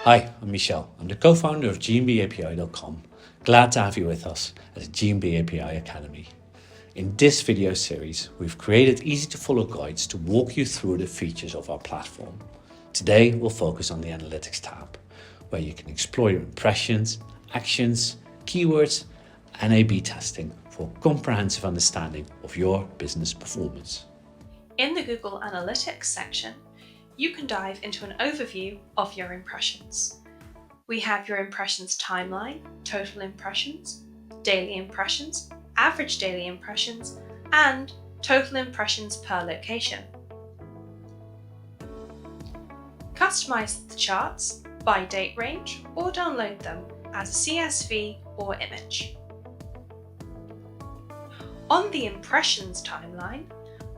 Hi, I'm Michel. I'm the co-founder of GMBapi.com. Glad to have you with us at the GMBapi Academy. In this video series, we've created easy-to-follow guides to walk you through the features of our platform. Today, we'll focus on the Analytics tab, where you can explore your impressions, actions, keywords, and A/B testing for a comprehensive understanding of your business performance. In the Google Analytics section, you can dive into an overview of your impressions. We have your impressions timeline, total impressions, daily impressions, average daily impressions, and total impressions per location. Customize the charts by date range or download them as a CSV or image. On the impressions timeline,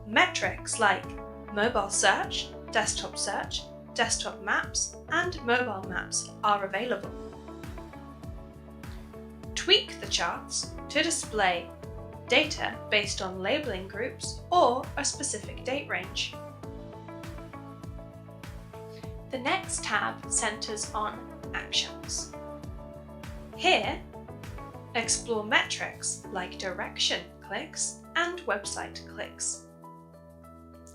metrics like mobile search, desktop maps, and mobile maps are available. Tweak the charts to display data based on labeling groups or a specific date range. The next tab centers on actions. Here, explore metrics like direction clicks and website clicks.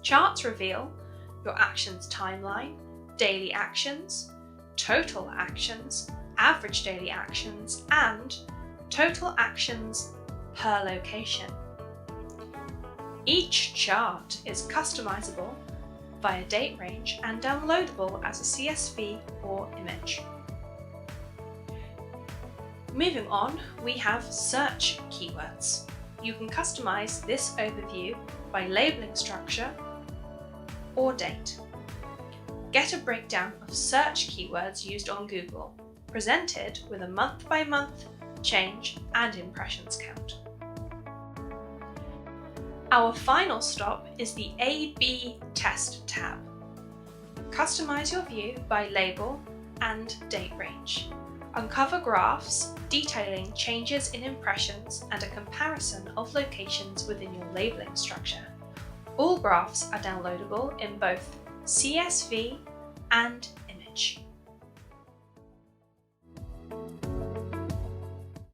Charts reveal your actions timeline, daily actions, total actions, average daily actions, and total actions per location. Each chart is customizable via date range and downloadable as a CSV or image. Moving on, we have search keywords. You can customize this overview by labeling structure or date. Get a breakdown of search keywords used on Google, presented with a month-by-month change and impressions count. Our final stop is the A/B Test tab. Customize your view by label and date range. Uncover graphs detailing changes in impressions and a comparison of locations within your labeling structure. All graphs are downloadable in both CSV and image.